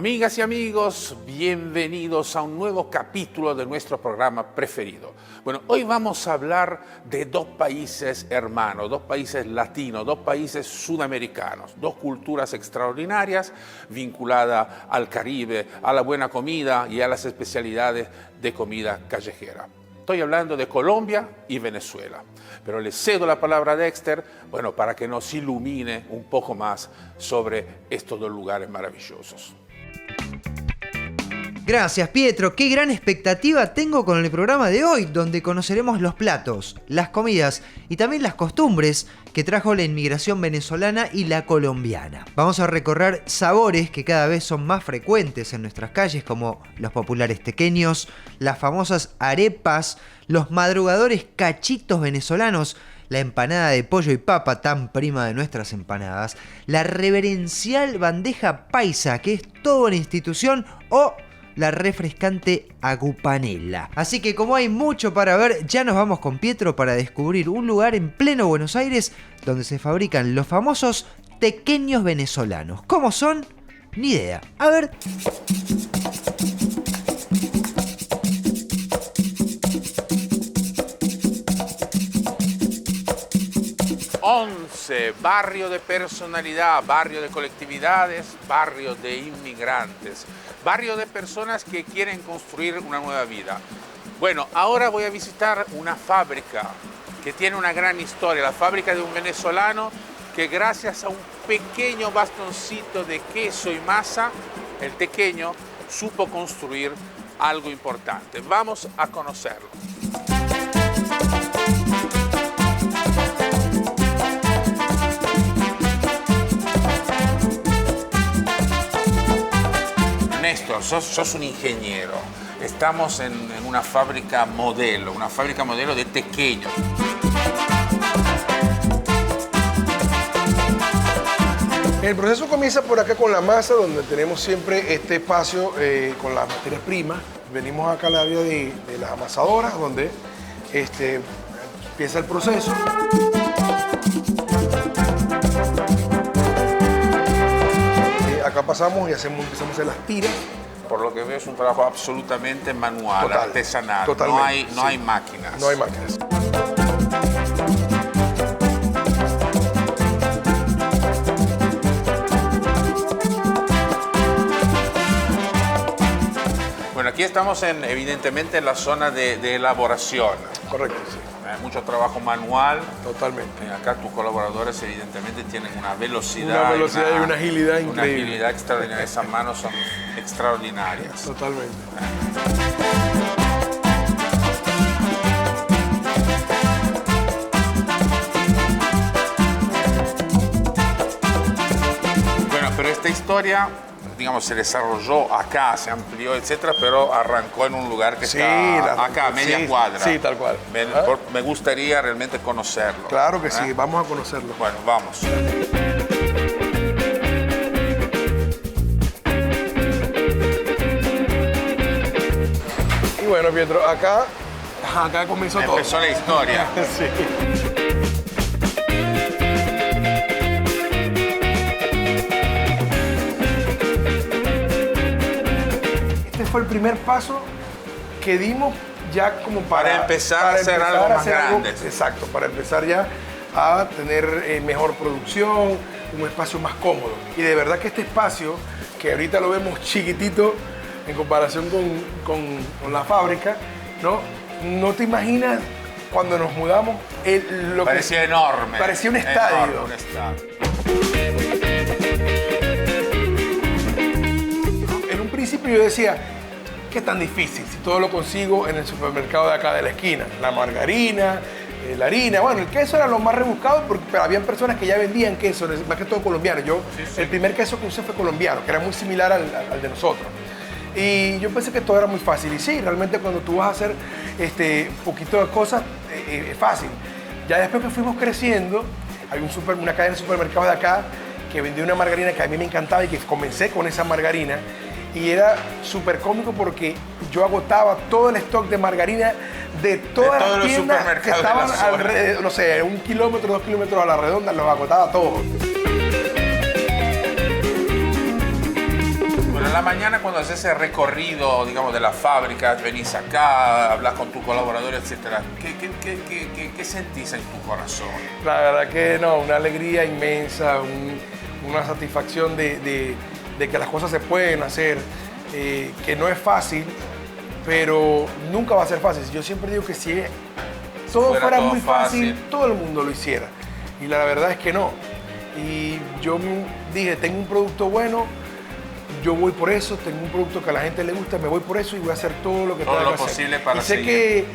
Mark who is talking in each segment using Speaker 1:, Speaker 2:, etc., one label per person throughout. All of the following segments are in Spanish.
Speaker 1: Amigas y amigos, bienvenidos a un nuevo capítulo de nuestro programa preferido. Bueno, hoy vamos a hablar de dos países hermanos, dos países latinos, dos países sudamericanos, dos culturas extraordinarias vinculadas al Caribe, a la buena comida y a las especialidades de comida callejera. Estoy hablando de Colombia y Venezuela, pero le cedo la palabra a Dexter, para que nos ilumine un poco más sobre estos dos lugares maravillosos.
Speaker 2: Gracias, Pietro. Qué gran expectativa tengo con el programa de hoy, donde conoceremos los platos, las comidas y también las costumbres que trajo la inmigración venezolana y la colombiana. Vamos a recorrer sabores que cada vez son más frecuentes en nuestras calles, como los populares tequeños, las famosas arepas, los madrugadores cachitos venezolanos, la empanada de pollo y papa, tan prima de nuestras empanadas, la reverencial bandeja paisa, que es toda una institución, o la refrescante agupanela. Así que como hay mucho para ver, ya nos vamos con Pietro para descubrir un lugar en pleno Buenos Aires donde se fabrican los famosos tequeños venezolanos. ¿Cómo son? Ni idea. A ver.
Speaker 1: 11, barrio de personalidad, barrio de colectividades, barrio de inmigrantes, barrio de personas que quieren construir una nueva vida. Bueno, ahora voy a visitar una fábrica que tiene una gran historia, la fábrica de un venezolano que gracias a un pequeño bastoncito de queso y masa, el tequeño, supo construir algo importante. Vamos a conocerlo. Néstor, sos un ingeniero. Estamos en una fábrica modelo de tequeños.
Speaker 3: El proceso comienza por acá con la masa, donde tenemos siempre este espacio con las materias primas. Venimos acá al área de las amasadoras, donde empieza el proceso. Acá pasamos y empezamos a hacer las tiras.
Speaker 1: Por lo que veo es un trabajo absolutamente manual,
Speaker 3: Total,
Speaker 1: artesanal.
Speaker 3: Totalmente,
Speaker 1: no hay máquinas.
Speaker 3: No hay máquinas.
Speaker 1: Bueno, aquí estamos evidentemente en la zona de elaboración.
Speaker 3: Correcto, sí.
Speaker 1: Mucho trabajo manual.
Speaker 3: Totalmente.
Speaker 1: Acá tus colaboradores evidentemente tienen una velocidad.
Speaker 3: Y una agilidad increíble.
Speaker 1: Una agilidad extraordinaria. Esas manos son extraordinarias.
Speaker 3: Totalmente.
Speaker 1: Bueno, pero esta historia, digamos, se desarrolló acá, se amplió, etcétera, pero arrancó en un lugar que está acá, a media cuadra.
Speaker 3: Sí, tal cual.
Speaker 1: Me gustaría realmente conocerlo.
Speaker 3: Claro que sí, vamos a conocerlo.
Speaker 1: Bueno, vamos.
Speaker 3: Y bueno, Pietro, acá comenzó todo.
Speaker 1: Empezó la historia.
Speaker 3: Sí. Fue el primer paso que dimos ya como para
Speaker 1: empezar a hacer algo más grande.
Speaker 3: Exacto, para empezar ya a tener mejor producción, un espacio más cómodo. Y de verdad que este espacio, que ahorita lo vemos chiquitito en comparación con la fábrica, no te imaginas cuando nos mudamos
Speaker 1: parecía enorme.
Speaker 3: Parecía un estadio.
Speaker 1: Enorme, un estadio.
Speaker 3: En un principio yo decía, ¿qué tan difícil si todo lo consigo en el supermercado de acá de la esquina? La margarina, la harina, bueno, el queso era lo más rebuscado, pero habían personas que ya vendían queso, más que todo colombiano. El primer queso que usé fue colombiano, que era muy similar al de nosotros. Y yo pensé que todo era muy fácil. Y sí, realmente cuando tú vas a hacer un poquito de cosas, es fácil. Ya después que fuimos creciendo, hay una cadena de supermercados de acá que vendía una margarina que a mí me encantaba y que comencé con esa margarina. Y era súper cómico porque yo agotaba todo el stock de margarina de todas las tiendas que estaban alrededor, no sé, 1 kilómetro, 2 kilómetros a la redonda, los agotaba todos.
Speaker 1: Bueno, en la mañana cuando haces ese recorrido, digamos, de la fábrica, venís acá, hablas con tus colaboradores, etcétera, ¿qué sentís en tu corazón?
Speaker 3: La verdad que no, una alegría inmensa, una satisfacción de que las cosas se pueden hacer, que no es fácil, pero nunca va a ser fácil. Yo siempre digo que si todo fuera muy fácil, todo el mundo lo hiciera. Y la verdad es que no. Y yo dije, tengo un producto bueno, yo voy por eso, tengo un producto que a la gente le gusta, me voy por eso y voy a hacer todo lo que tenga que hacer.
Speaker 1: Posible para
Speaker 3: y sé
Speaker 1: seguir.
Speaker 3: Que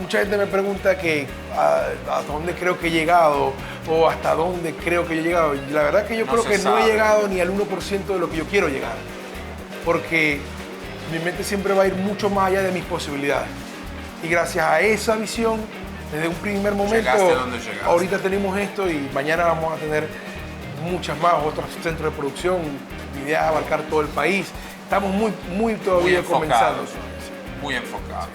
Speaker 3: mucha gente me pregunta que a dónde creo que he llegado o hasta dónde creo que yo he llegado. Y la verdad que yo creo que no he llegado ni al 1% de lo que yo quiero llegar. Porque mi mente siempre va a ir mucho más allá de mis posibilidades. Y gracias a esa visión, desde un primer momento, ahorita tenemos esto y mañana vamos a tener muchas más, otros centros de producción. Mi idea es abarcar todo el país. Estamos muy todavía comenzando.
Speaker 1: Muy enfocados.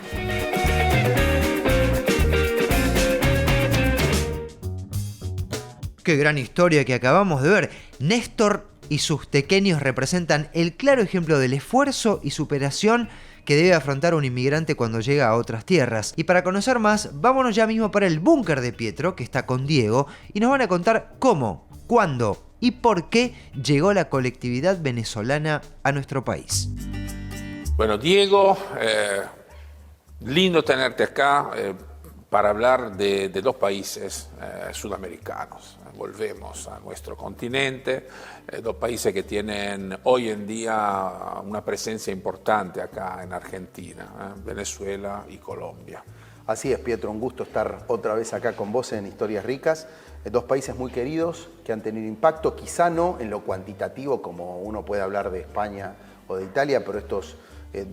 Speaker 2: Qué gran historia que acabamos de ver. Néstor y sus tequeños representan el claro ejemplo del esfuerzo y superación que debe afrontar un inmigrante cuando llega a otras tierras. Y para conocer más, vámonos ya mismo para el búnker de Pietro, que está con Diego, y nos van a contar cómo, cuándo y por qué llegó la colectividad venezolana a nuestro país.
Speaker 1: Bueno, Diego, lindo tenerte acá para hablar de dos países sudamericanos. Volvemos a nuestro continente, dos países que tienen hoy en día una presencia importante acá en Argentina, Venezuela y Colombia.
Speaker 4: Así es, Pietro, un gusto estar otra vez acá con vos en Historias Ricas. Dos países muy queridos que han tenido impacto, quizá no en lo cuantitativo como uno puede hablar de España o de Italia, pero estos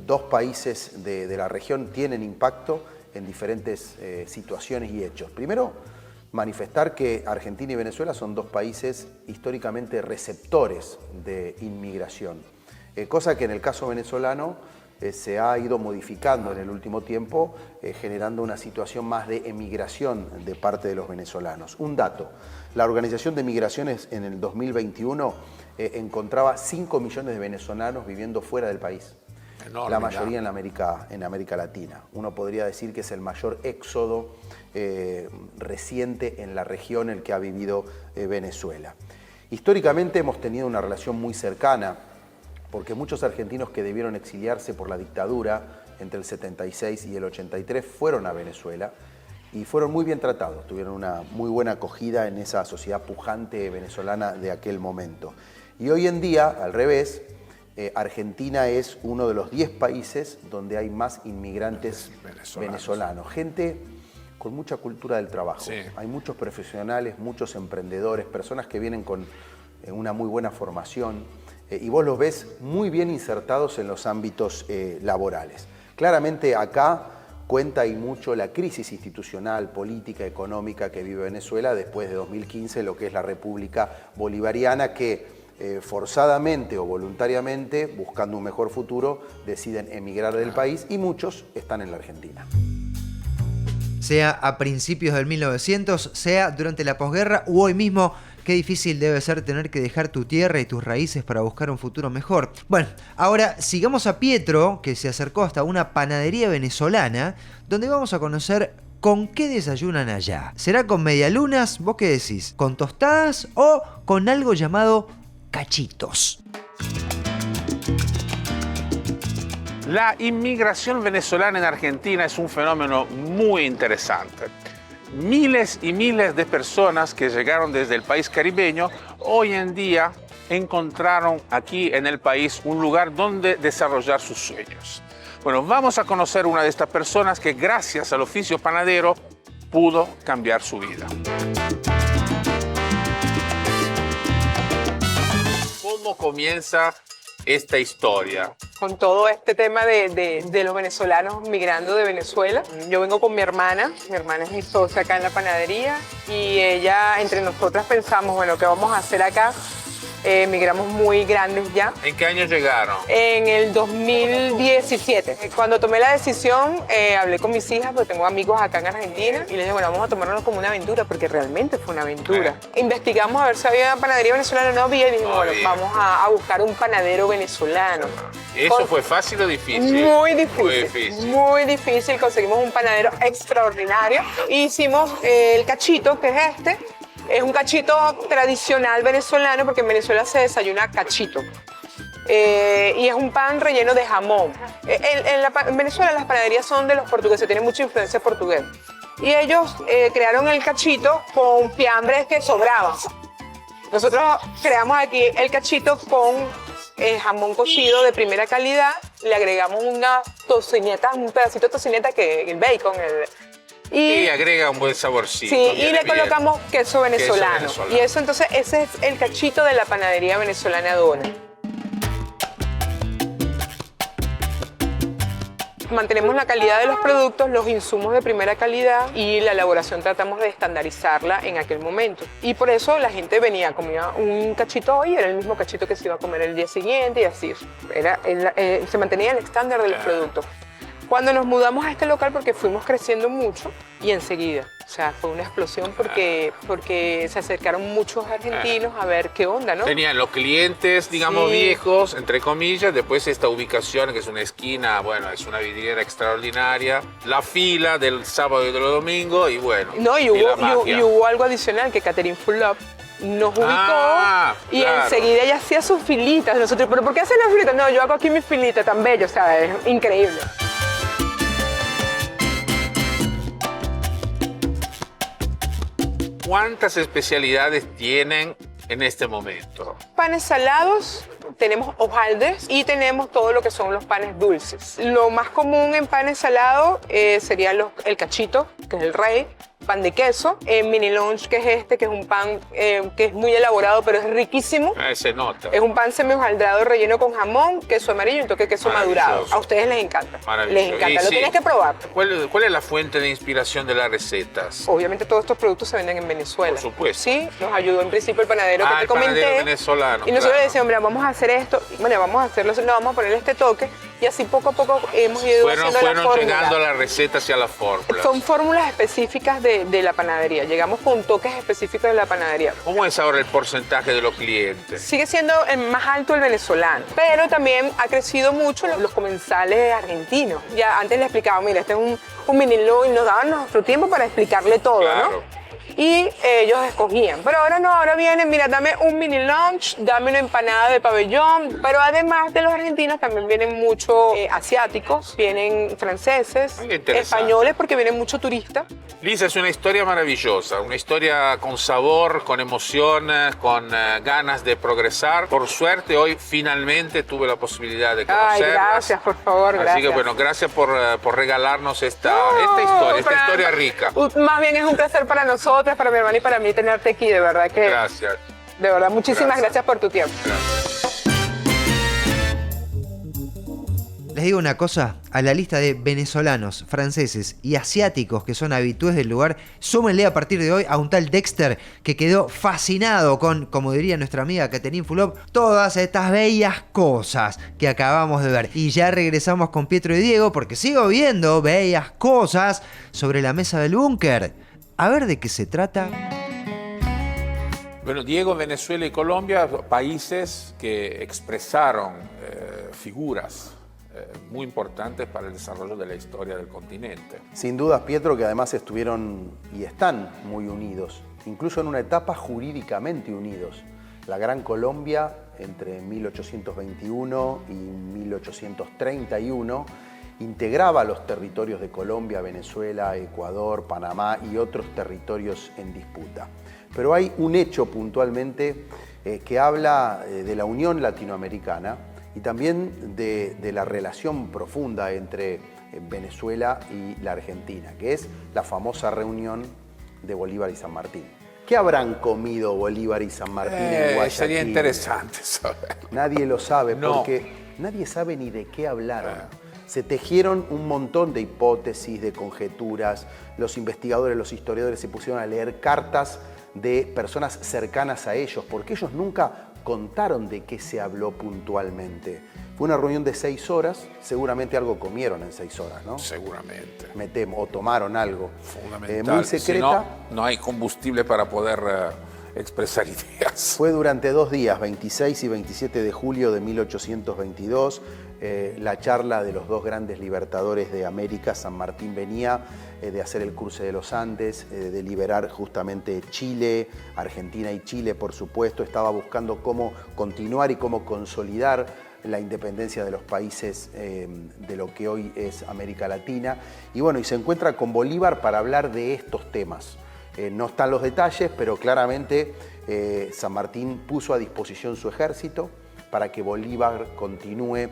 Speaker 4: dos países de la región tienen impacto en diferentes situaciones y hechos. Primero, manifestar que Argentina y Venezuela son dos países históricamente receptores de inmigración, cosa que en el caso venezolano se ha ido modificando en el último tiempo, generando una situación más de emigración de parte de los venezolanos. Un dato, la Organización de Migraciones en el 2021 encontraba 5 millones de venezolanos viviendo fuera del país. Enorme, la mayoría en América Latina. Uno podría decir que es el mayor éxodo reciente en la región el que ha vivido Venezuela. Históricamente hemos tenido una relación muy cercana, porque muchos argentinos que debieron exiliarse por la dictadura entre el 76 y el 83 fueron a Venezuela y fueron muy bien tratados, tuvieron una muy buena acogida en esa sociedad pujante venezolana de aquel momento. Y hoy en día, al revés, Argentina es uno de los 10 países donde hay más inmigrantes venezolanos. Gente con mucha cultura del trabajo. Sí. Hay muchos profesionales, muchos emprendedores, personas que vienen con una muy buena formación y vos los ves muy bien insertados en los ámbitos laborales. Claramente acá cuenta y mucho la crisis institucional, política, económica que vive Venezuela después de 2015, lo que es la República Bolivariana, que forzadamente o voluntariamente, buscando un mejor futuro, deciden emigrar del país y muchos están en la Argentina.
Speaker 2: Sea a principios del 1900, sea durante la posguerra u hoy mismo, qué difícil debe ser tener que dejar tu tierra y tus raíces para buscar un futuro mejor. Bueno, ahora sigamos a Pietro, que se acercó hasta una panadería venezolana, donde vamos a conocer con qué desayunan allá. ¿Será con medialunas? ¿Vos qué decís? ¿Con tostadas o con algo llamado cachitos?
Speaker 1: La inmigración venezolana en Argentina es un fenómeno muy interesante. Miles y miles de personas que llegaron desde el país caribeño hoy en día encontraron aquí en el país un lugar donde desarrollar sus sueños. Bueno, vamos a conocer una de estas personas que gracias al oficio panadero pudo cambiar su vida. ¿Cómo comienza esta historia?
Speaker 5: Con todo este tema de los venezolanos migrando de Venezuela. Yo vengo con mi hermana es mi socia acá en la panadería y ella, entre nosotras pensamos, bueno, ¿qué vamos a hacer acá? Emigramos muy grandes ya.
Speaker 1: ¿En qué año llegaron?
Speaker 5: En el 2017. Cuando tomé la decisión, hablé con mis hijas, porque tengo amigos acá en Argentina, y les dije, bueno, vamos a tomárnoslo como una aventura, porque realmente fue una aventura. Investigamos a ver si había panadería venezolana, no había, y dijimos, bueno, vamos a buscar un panadero venezolano.
Speaker 1: ¿Eso fue fácil o difícil?
Speaker 5: Muy difícil. Muy difícil. Conseguimos un panadero extraordinario. Hicimos el cachito, que es este. Es un cachito tradicional venezolano, porque en Venezuela se desayuna cachito. Y es un pan relleno de jamón. En Venezuela las panaderías son de los portugueses, tienen mucha influencia portuguesa. Y ellos crearon el cachito con fiambres que sobraban. Nosotros creamos aquí el cachito con jamón cocido de primera calidad, le agregamos una tocineta, un pedacito de tocineta, que el bacon,
Speaker 1: y agrega un buen saborcito.
Speaker 5: Sí, y le colocamos queso venezolano.
Speaker 1: Queso venezolano.
Speaker 5: Y eso, entonces, ese es el cachito de la panadería venezolana Dona. Mantenemos la calidad de los productos, los insumos de primera calidad, y la elaboración tratamos de estandarizarla en aquel momento. Y por eso la gente venía, comía un cachito hoy, era el mismo cachito que se iba a comer el día siguiente, y así. Se mantenía el estándar de los productos. Cuando nos mudamos a este local, porque fuimos creciendo mucho, y enseguida, o sea, fue una explosión porque se acercaron muchos argentinos a ver qué onda, ¿no?
Speaker 1: Tenían los clientes, digamos, viejos, entre comillas, después esta ubicación, que es una esquina, bueno, es una vidriera extraordinaria, la fila del sábado y del domingo, y bueno,
Speaker 5: no, y hubo algo adicional, que Catherine Full Love nos ubicó, y enseguida ella hacía sus filitas. Nosotros, ¿pero por qué hacen las filitas? No, yo hago aquí mis filitas, tan bello, o sea, es increíble.
Speaker 1: ¿Cuántas especialidades tienen en este momento?
Speaker 5: Panes salados, tenemos hojaldres y tenemos todo lo que son los panes dulces. Lo más común en panes salados sería el cachito, que es el rey, pan de queso, mini lunch, que es este, que es un pan que es muy elaborado, pero es riquísimo.
Speaker 1: Se nota.
Speaker 5: Es un pan semi-hojaldrado relleno con jamón, queso amarillo y un toque de queso madurado. A ustedes les encanta. Les encanta, lo tienes que probar.
Speaker 1: ¿Cuál es la fuente de inspiración de las recetas?
Speaker 5: Obviamente todos estos productos se venden en Venezuela.
Speaker 1: Por supuesto.
Speaker 5: Sí, nos ayudó en principio el panadero que te comenté.
Speaker 1: El panadero venezolano.
Speaker 5: Y nosotros le decíamos, mira, vamos a hacer esto, bueno, vamos a hacerlo, no, vamos a ponerle este toque, y así poco a poco hemos ido haciendo la fórmula.
Speaker 1: Fueron llegando a las recetas y a las fórmulas.
Speaker 5: Son fórmulas específicas de la panadería. Llegamos con toques específicos de la panadería.
Speaker 1: ¿Cómo es ahora el porcentaje de los clientes?
Speaker 5: Sigue siendo el más alto el venezolano, pero también ha crecido mucho los comensales argentinos. Ya antes le explicaba, mira, este es un mini lunch, y nos daban nuestro tiempo para explicarle todo, ¿no? Y ellos escogían. Pero ahora no, ahora vienen, mira, dame un mini lunch, dame una empanada de pabellón. Pero además de los argentinos, también vienen muchos asiáticos, vienen franceses, españoles, porque vienen muchos turistas.
Speaker 1: Lisa, es una historia maravillosa, una historia con sabor, con emoción, con ganas de progresar. Por suerte, hoy finalmente tuve la posibilidad de conocerlas.
Speaker 5: Ay, gracias, por favor, gracias.
Speaker 1: Así que, bueno, gracias por regalarnos esta historia rica.
Speaker 5: Más bien es un placer para nosotras, para mi hermana y para mí tenerte aquí, de verdad que...
Speaker 1: Gracias.
Speaker 5: De verdad, muchísimas gracias por tu tiempo.
Speaker 1: Gracias.
Speaker 2: Les digo una cosa, a la lista de venezolanos, franceses y asiáticos que son habitués del lugar, súmenle a partir de hoy a un tal Dexter que quedó fascinado con, como diría nuestra amiga Catherine Full Love, todas estas bellas cosas que acabamos de ver. Y ya regresamos con Pietro y Diego porque sigo viendo bellas cosas sobre la mesa del búnker. A ver de qué se trata.
Speaker 1: Bueno, Diego, Venezuela y Colombia, países que expresaron figuras muy importantes para el desarrollo de la historia del continente.
Speaker 4: Sin dudas, Pietro, que además estuvieron y están muy unidos, incluso en una etapa jurídicamente unidos. La Gran Colombia, entre 1821 y 1831, integraba los territorios de Colombia, Venezuela, Ecuador, Panamá y otros territorios en disputa. Pero hay un hecho puntualmente que habla de la unión latinoamericana y también de la relación profunda entre Venezuela y la Argentina, que es la famosa reunión de Bolívar y San Martín. ¿Qué habrán comido Bolívar y San Martín en Guayaquil?
Speaker 1: Sería interesante saber.
Speaker 4: Nadie lo sabe porque nadie sabe ni de qué hablaron. Se tejieron un montón de hipótesis, de conjeturas. Los investigadores, los historiadores se pusieron a leer cartas de personas cercanas a ellos, porque ellos nunca contaron de qué se habló puntualmente. Fue una reunión de 6 horas, seguramente algo comieron en 6 horas, ¿no?
Speaker 1: Seguramente.
Speaker 4: Me temo, o tomaron algo.
Speaker 1: Fundamental.
Speaker 4: Muy secreta.
Speaker 1: Si no, no hay combustible para poder expresar ideas.
Speaker 4: Fue durante 2 días, 26 y 27 de julio de 1822, la charla de los 2 grandes libertadores de América. San Martín venía de hacer el cruce de los Andes, de liberar justamente Chile, Argentina y Chile, por supuesto. Estaba buscando cómo continuar y cómo consolidar la independencia de los países de lo que hoy es América Latina. Y bueno, y se encuentra con Bolívar para hablar de estos temas. No están los detalles, pero claramente San Martín puso a disposición su ejército para que Bolívar continúe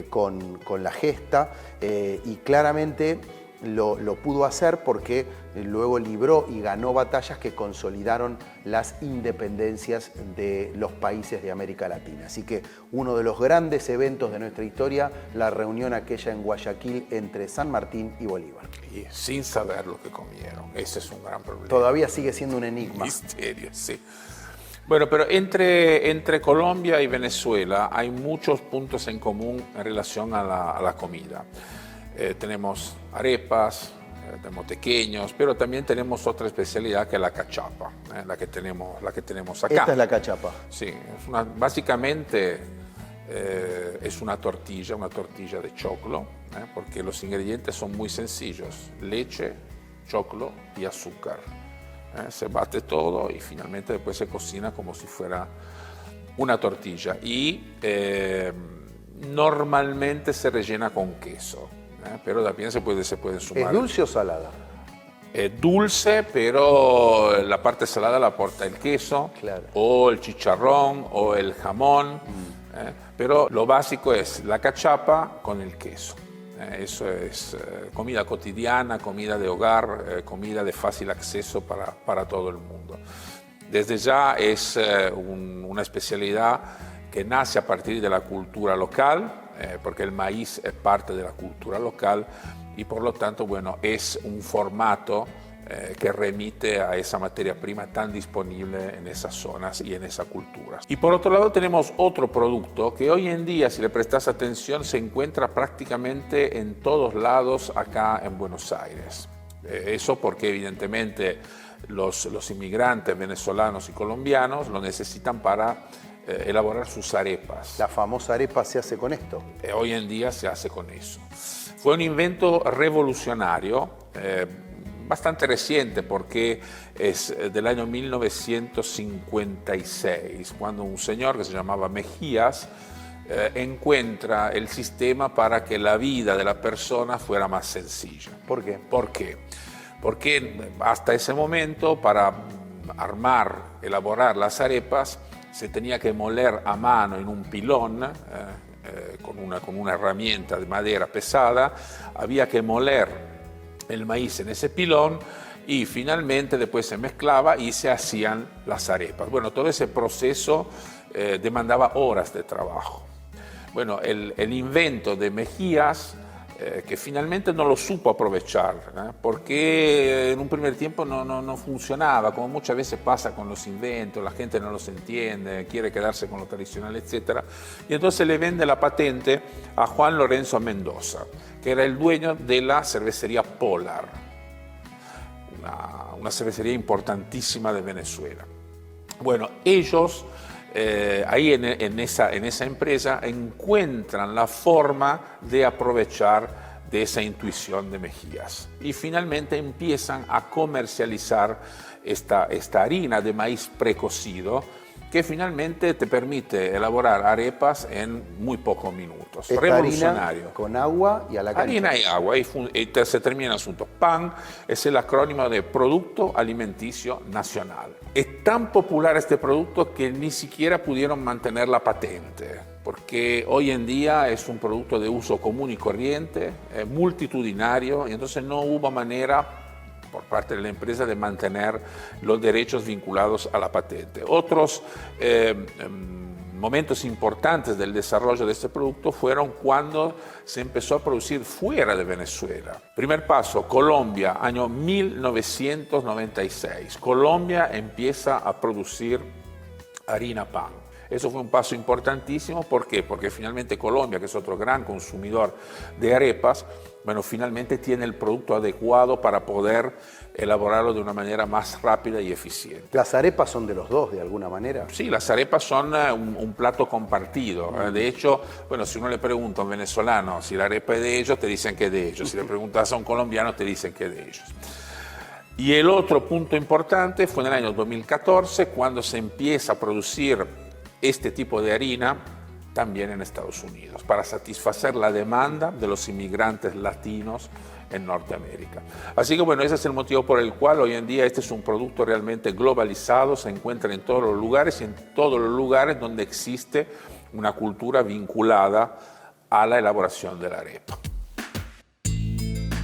Speaker 4: con la gesta, y claramente lo pudo hacer porque luego libró y ganó batallas que consolidaron las independencias de los países de América Latina. Así que uno de los grandes eventos de nuestra historia, la reunión aquella en Guayaquil entre San Martín y Bolívar.
Speaker 1: Y sin saber lo que comieron, ese es un gran problema.
Speaker 4: Todavía sigue siendo un enigma.
Speaker 1: Misterio, sí. Bueno, pero entre Colombia y Venezuela hay muchos puntos en común en relación a la comida. Tenemos arepas, tenemos tequeños, pero también tenemos otra especialidad que es la cachapa, la que tenemos acá.
Speaker 4: Esta es la cachapa.
Speaker 1: Sí, básicamente es una tortilla de choclo, porque los ingredientes son muy sencillos: leche, choclo y azúcar. Se bate todo y finalmente después se cocina como si fuera una tortilla, y normalmente se rellena con queso. Pero también se puede sumar.
Speaker 4: ¿Es dulce o salada?
Speaker 1: Es dulce, pero la parte salada la aporta el queso,
Speaker 4: claro,
Speaker 1: o el chicharrón, o el jamón. Pero lo básico es la cachapa con el queso. Eso es comida cotidiana, comida de hogar, comida de fácil acceso para todo el mundo. Desde ya es una especialidad que nace a partir de la cultura local, porque el maíz es parte de la cultura local, y por lo tanto, bueno, es un formato que remite a esa materia prima tan disponible en esas zonas y en esas culturas. Y por otro lado tenemos otro producto que hoy en día, si le prestas atención, se encuentra prácticamente en todos lados acá en Buenos Aires. Eso porque evidentemente los inmigrantes venezolanos y colombianos lo necesitan para elaborar sus arepas.
Speaker 4: La famosa arepa se hace con esto.
Speaker 1: Hoy en día se hace con eso. Fue un invento revolucionario, bastante reciente, porque es del año 1956, cuando un señor que se llamaba Mejías encuentra el sistema para que la vida de la persona fuera más sencilla.
Speaker 4: ¿Por qué?
Speaker 1: ¿Por qué? Porque hasta ese momento, para elaborar las arepas, se tenía que moler a mano en un pilón, con una herramienta de madera pesada. Había que moler el maíz en ese pilón y finalmente después se mezclaba y se hacían las arepas. Bueno, todo ese proceso demandaba horas de trabajo. Bueno, el invento de Mejías, que finalmente no lo supo aprovechar, porque en un primer tiempo no funcionaba, como muchas veces pasa con los inventos, la gente no los entiende, quiere quedarse con lo tradicional, etc. Y entonces le vende la patente a Juan Lorenzo Mendoza, que era el dueño de la cervecería Polar, una cervecería importantísima de Venezuela. Bueno, ellos ahí en esa empresa encuentran la forma de aprovechar de esa intuición de Mejías y finalmente empiezan a comercializar esta harina de maíz precocido, que finalmente te permite elaborar arepas en muy pocos minutos.
Speaker 4: Esta
Speaker 1: revolucionario.
Speaker 4: Harina con agua y a la cancha.
Speaker 1: Harina y agua, y se termina el asunto. PAN es el acrónimo de Producto Alimenticio Nacional. Es tan popular este producto que ni siquiera pudieron mantener la patente, porque hoy en día es un producto de uso común y corriente, multitudinario, y entonces no hubo manera por parte de la empresa de mantener los derechos vinculados a la patente. Otros momentos importantes del desarrollo de este producto fueron cuando se empezó a producir fuera de Venezuela. Primer paso, Colombia, año 1996. Colombia empieza a producir harina pan. Eso fue un paso importantísimo. ¿Por qué? Porque finalmente Colombia, que es otro gran consumidor de arepas, bueno, finalmente tiene el producto adecuado para poder elaborarlo de una manera más rápida y eficiente.
Speaker 4: ¿Las arepas son de los dos, de alguna manera?
Speaker 1: Sí, las arepas son un plato compartido. De hecho, bueno, si uno le pregunta a un venezolano si la arepa es de ellos, te dicen que es de ellos. Si le preguntas a un colombiano, te dicen que es de ellos. Y el otro punto importante fue en el año 2014, cuando se empieza a producir este tipo de harina también en Estados Unidos, para satisfacer la demanda de los inmigrantes latinos en Norteamérica. Así que bueno, ese es el motivo por el cual hoy en día este es un producto realmente globalizado, se encuentra en todos los lugares y en todos los lugares donde existe una cultura vinculada a la elaboración de la arepa.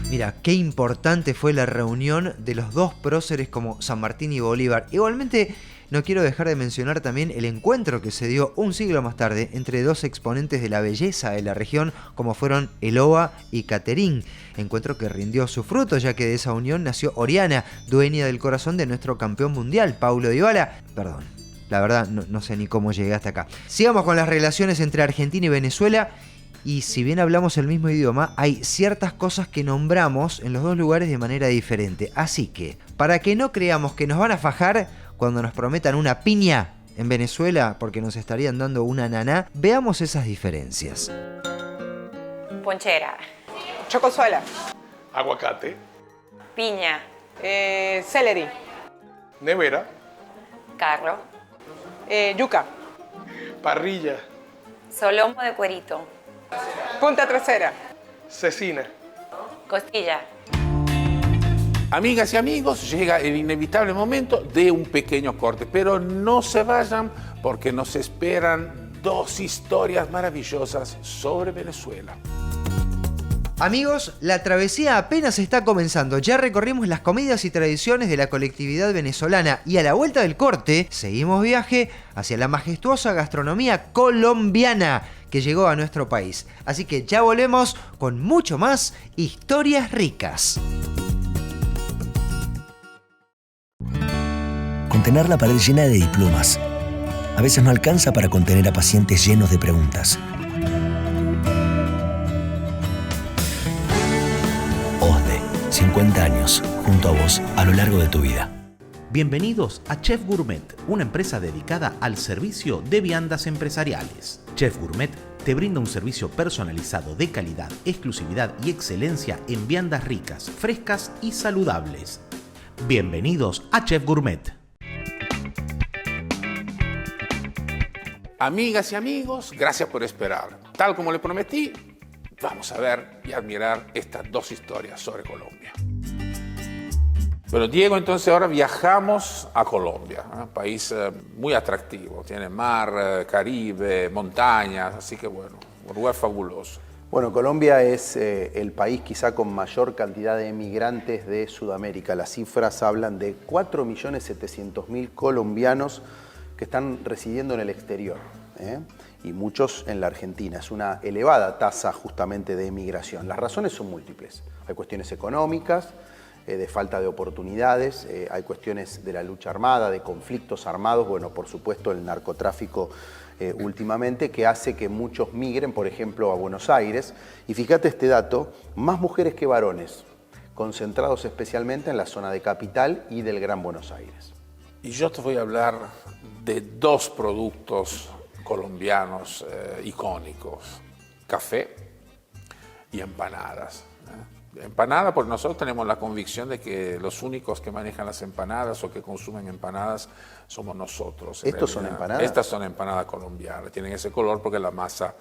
Speaker 2: Mira, qué importante fue la reunión de los dos próceres como San Martín y Bolívar. Igualmente, no quiero dejar de mencionar también el encuentro que se dio un siglo más tarde entre dos exponentes de la belleza de la región como fueron Eloa y Caterín. Encuentro que rindió su fruto, ya que de esa unión nació Oriana, dueña del corazón de nuestro campeón mundial, Paulo Dybala. Perdón, la verdad no sé ni cómo llegué hasta acá. Sigamos con las relaciones entre Argentina y Venezuela. Y si bien hablamos el mismo idioma, hay ciertas cosas que nombramos en los dos lugares de manera diferente. Así que, para que no creamos que nos van a fajar cuando nos prometan una piña en Venezuela porque nos estarían dando una naná, veamos esas diferencias.
Speaker 6: Ponchera,
Speaker 5: Chocosuela,
Speaker 3: Aguacate,
Speaker 6: piña,
Speaker 5: celery,
Speaker 3: nevera,
Speaker 6: carro,
Speaker 5: yuca,
Speaker 3: parrilla,
Speaker 6: solomo de cuerito,
Speaker 5: punta trasera,
Speaker 3: cecina.
Speaker 6: costilla.
Speaker 1: Amigas y amigos, llega el inevitable momento de un pequeño corte, pero no se vayan porque nos esperan dos historias maravillosas sobre Venezuela.
Speaker 2: Amigos, la travesía apenas está comenzando. Ya recorrimos las comidas y tradiciones de la colectividad venezolana y a la vuelta del corte seguimos viaje hacia la majestuosa gastronomía colombiana que llegó a nuestro país. Así que ya volvemos con mucho más historias ricas.
Speaker 7: Contener la pared llena de diplomas. A veces no alcanza para contener a pacientes llenos de preguntas. OSDE, 50 años, junto a vos, a lo largo de tu vida.
Speaker 8: Bienvenidos a Chef Gourmet, una empresa dedicada al servicio de viandas empresariales. Chef Gourmet te brinda un servicio personalizado de calidad, exclusividad y excelencia en viandas ricas, frescas y saludables. Bienvenidos a Chef Gourmet.
Speaker 1: Amigas y amigos, gracias por esperar. Tal como le prometí, vamos a ver y admirar estas dos historias sobre Colombia. Bueno, Diego, entonces ahora viajamos a Colombia, un país muy atractivo. Tiene mar, Caribe, montañas, así que bueno, un lugar fabuloso.
Speaker 4: Bueno, Colombia es el país quizá con mayor cantidad de emigrantes de Sudamérica. Las cifras hablan de 4.700.000 colombianos que están residiendo en el exterior, y muchos en la Argentina. Es una elevada tasa justamente de emigración. Las razones son múltiples. Hay cuestiones económicas, de falta de oportunidades, hay cuestiones de la lucha armada, de conflictos armados, bueno, por supuesto el narcotráfico últimamente, que hace que muchos migren, por ejemplo, a Buenos Aires. Y fíjate este dato, más mujeres que varones, concentrados especialmente en la zona de Capital y del Gran Buenos Aires.
Speaker 1: Y yo te voy a hablar de dos productos colombianos icónicos, café y empanadas. Empanada, porque nosotros tenemos la convicción de que los únicos que manejan las empanadas o que consumen empanadas somos nosotros.
Speaker 4: ¿Estos son empanadas?
Speaker 1: Estas son empanadas colombianas, tienen ese color porque la masa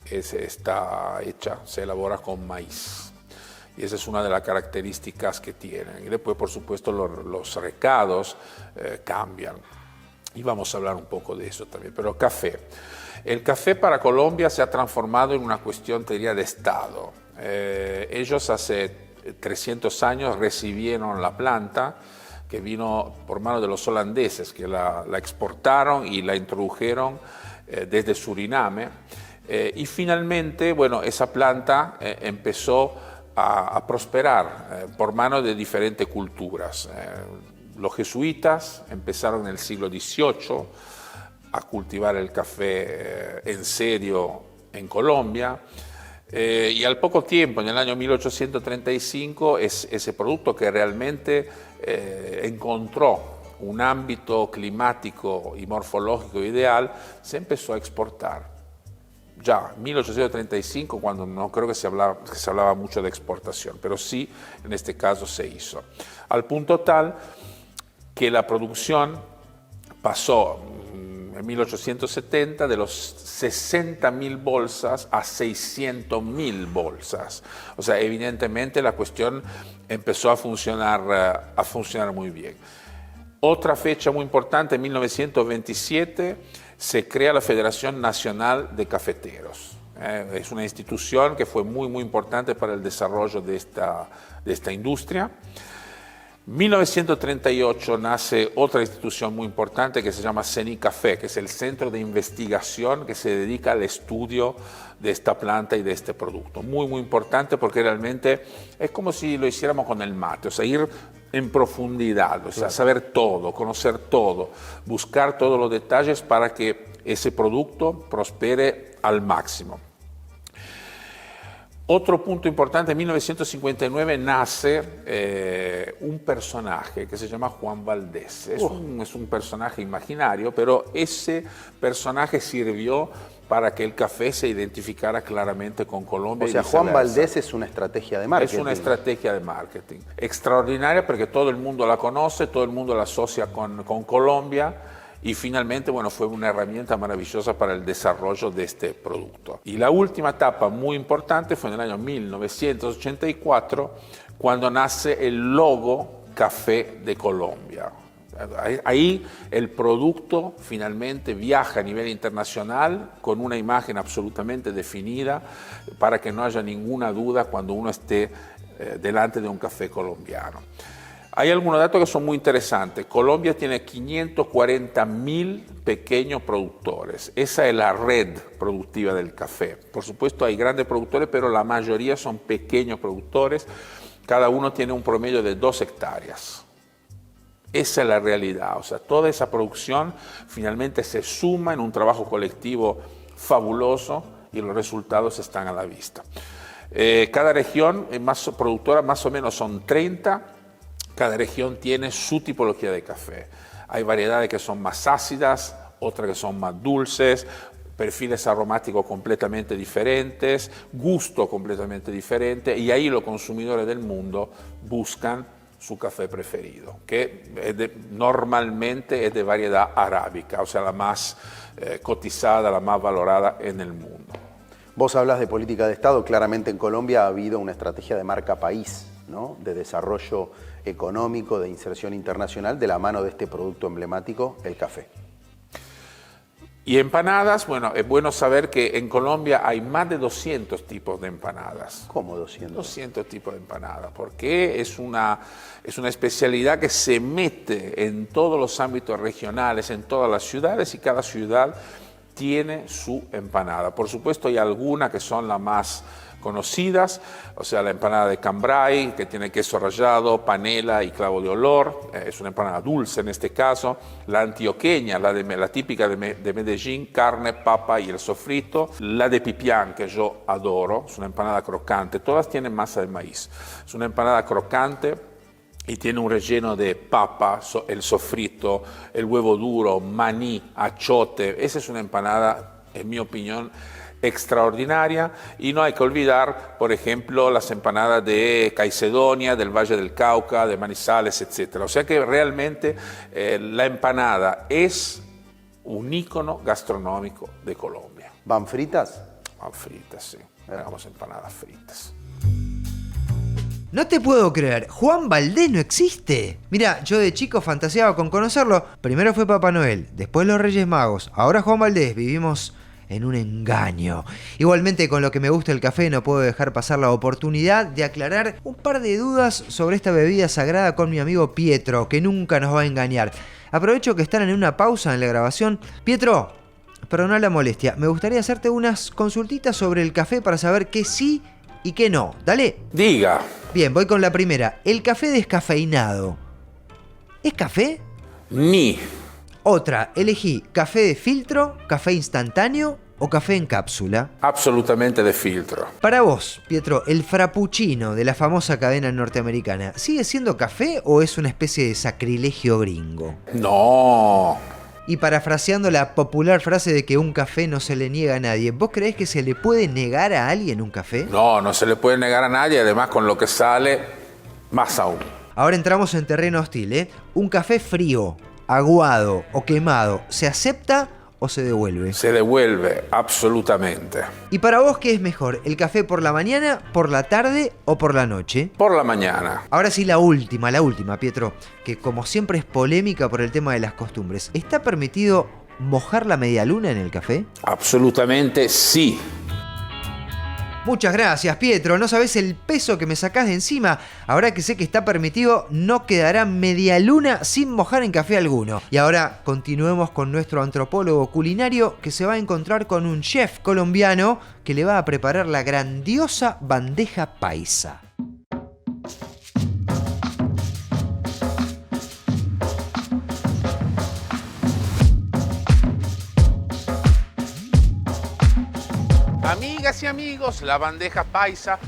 Speaker 1: está hecha, se elabora con maíz. Y esa es una de las características que tienen. Y después, por supuesto, los recados cambian. Y vamos a hablar un poco de eso también. Pero café. El café para Colombia se ha transformado en una cuestión, te diría, de Estado. Ellos hace 300 años recibieron la planta que vino por mano de los holandeses, que la exportaron y la introdujeron desde Suriname. Y finalmente, bueno, esa planta empezó a prosperar por mano de diferentes culturas. Los jesuitas empezaron en el siglo XVIII a cultivar el café en serio en Colombia. Y al poco tiempo, en el año 1835, ese producto que realmente encontró un ámbito climático y morfológico ideal, se empezó a exportar. Ya, 1835, cuando no creo que se hablaba mucho de exportación, pero sí, en este caso se hizo. Al punto tal que la producción pasó en 1870 de los 60.000 bolsas a 600.000 bolsas. O sea, evidentemente la cuestión empezó a funcionar muy bien. Otra fecha muy importante, en 1927, se crea la Federación Nacional de Cafeteros. Es una institución que fue muy importante para el desarrollo de esta industria. En 1938 nace otra institución muy importante que se llama CENICAFé, que es el centro de investigación que se dedica al estudio de esta planta y de este producto. Muy importante porque realmente es como si lo hiciéramos con el mate, o sea, ir en profundidad, o sea, saber todo, conocer todo, buscar todos los detalles para que ese producto prospere al máximo. Otro punto importante, en 1959 nace un personaje que se llama Juan Valdés. Es un personaje imaginario, pero ese personaje sirvió para que el café se identificara claramente con Colombia.
Speaker 4: O sea, Juan Valdés es una estrategia de marketing.
Speaker 1: Es una estrategia de marketing extraordinaria porque todo el mundo la conoce, todo el mundo la asocia con Colombia. Y finalmente, bueno, fue una herramienta maravillosa para el desarrollo de este producto. Y la última etapa muy importante fue en el año 1984, cuando nace el logo Café de Colombia. Ahí el producto finalmente viaja a nivel internacional con una imagen absolutamente definida para que no haya ninguna duda cuando uno esté delante de un café colombiano. Hay algunos datos que son muy interesantes. Colombia tiene 540.000 pequeños productores. Esa es la red productiva del café. Por supuesto hay grandes productores, pero la mayoría son pequeños productores. Cada uno tiene un promedio de 2 hectáreas. Esa es la realidad. O sea, toda esa producción finalmente se suma en un trabajo colectivo fabuloso y los resultados están a la vista. Cada región más productora, más o menos son 30. Cada región tiene su tipología de café. Hay variedades que son más ácidas, otras que son más dulces, perfiles aromáticos completamente diferentes, gusto completamente diferente, y ahí los consumidores del mundo buscan su café preferido, que normalmente es de variedad arábica, o sea, la más cotizada, la más valorada en el mundo.
Speaker 4: Vos hablas de política de Estado, claramente en Colombia ha habido una estrategia de marca país, ¿no? De desarrollo económico, de inserción internacional, de la mano de este producto emblemático, el café.
Speaker 1: Y empanadas, bueno, es bueno saber que en Colombia hay más de 200 tipos de empanadas.
Speaker 4: ¿Cómo 200?
Speaker 1: 200 tipos de empanadas, porque es una especialidad que se mete en todos los ámbitos regionales, en todas las ciudades, y cada ciudad tiene su empanada. Por supuesto hay algunas que son las más conocidas, o sea, la empanada de cambray, que tiene queso rallado, panela y clavo de olor, es una empanada dulce en este caso. La antioqueña, la típica de Medellín, carne, papa y el sofrito. La de pipián, que yo adoro, es una empanada crocante, todas tienen masa de maíz. Es una empanada crocante y tiene un relleno de papa, el sofrito, el huevo duro, maní, achote. Esa es una empanada, en mi opinión, extraordinaria. Y no hay que olvidar, por ejemplo, las empanadas de Caicedonia, del Valle del Cauca, de Manizales, etc. O sea que realmente la empanada es un ícono gastronómico de Colombia.
Speaker 4: ¿Van fritas?
Speaker 1: Van fritas, sí. Hagamos empanadas fritas.
Speaker 2: No te puedo creer, ¿Juan Valdés no existe? Mira, yo de chico fantaseaba con conocerlo. Primero fue Papá Noel, después los Reyes Magos, ahora Juan Valdés. Vivimos en un engaño. Igualmente, con lo que me gusta el café, no puedo dejar pasar la oportunidad de aclarar un par de dudas sobre esta bebida sagrada con mi amigo Pietro, que nunca nos va a engañar. Aprovecho que están en una pausa en la grabación. Pietro, perdona la molestia, me gustaría hacerte unas consultitas sobre el café para saber qué sí y qué no. Dale.
Speaker 1: Diga.
Speaker 2: Bien, voy con la primera. El café descafeinado, ¿es café?
Speaker 1: Ni.
Speaker 2: Otra, elegí café de filtro, café instantáneo o café en cápsula.
Speaker 1: Absolutamente de filtro.
Speaker 2: Para vos, Pietro, el frappuccino de la famosa cadena norteamericana, ¿sigue siendo café o es una especie de sacrilegio gringo?
Speaker 1: No.
Speaker 2: Y parafraseando la popular frase de que un café no se le niega a nadie, ¿vos creés que se le puede negar a alguien un café?
Speaker 1: No, no se le puede negar a nadie, además con lo que sale, más aún.
Speaker 2: Ahora entramos en terreno hostil, ¿eh? Un café frío, aguado o quemado, ¿se acepta o se devuelve?
Speaker 1: Se devuelve, absolutamente.
Speaker 2: ¿Y para vos qué es mejor? ¿El café por la mañana, por la tarde o por la noche?
Speaker 1: Por la mañana.
Speaker 2: Ahora sí, la última, Pietro, que como siempre es polémica por el tema de las costumbres. ¿Está permitido mojar la medialuna en el café?
Speaker 1: Absolutamente sí.
Speaker 2: Muchas gracias, Pietro. No sabés el peso que me sacás de encima. Ahora que sé que está permitido, no quedará medialuna sin mojar en café alguno. Y ahora continuemos con nuestro antropólogo culinario que se va a encontrar con un chef colombiano que le va a preparar la grandiosa bandeja paisa.
Speaker 1: Amigas y amigos, la bandeja paisa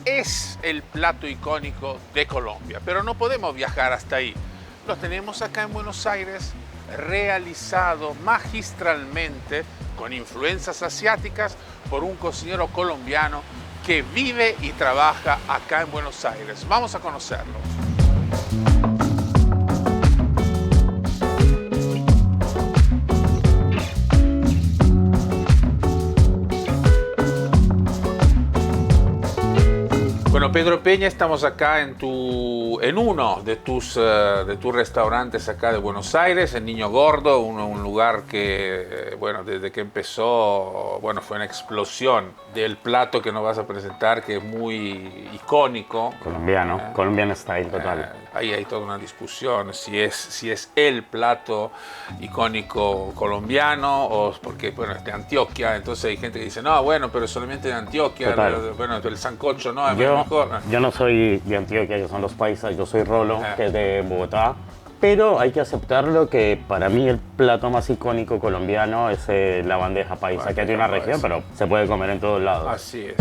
Speaker 1: es el plato icónico de Colombia, pero no podemos viajar hasta ahí. Lo tenemos acá en Buenos Aires, realizado magistralmente con influencias asiáticas por un cocinero colombiano que vive y trabaja acá en Buenos Aires. Vamos a conocerlo. Bueno, Pedro Peña, estamos acá en uno de tus restaurantes acá de Buenos Aires, en Niño Gordo, un lugar que, bueno, desde que empezó, bueno, fue una explosión del plato que nos vas a presentar, que es muy icónico.
Speaker 9: Colombian style total.
Speaker 1: Ahí hay toda una discusión si es el plato icónico colombiano o porque, bueno, es de Antioquia, entonces hay gente que dice, no, bueno, pero solamente de Antioquia, bueno, el sancocho no es mejor.
Speaker 9: Yo no soy de Antioquia, que son los paisas, yo soy Rolo, que es de Bogotá, pero hay que aceptarlo que para mí el plato más icónico colombiano es la bandeja paisa, que es de una región, pero se puede comer en todos lados.
Speaker 1: Así es.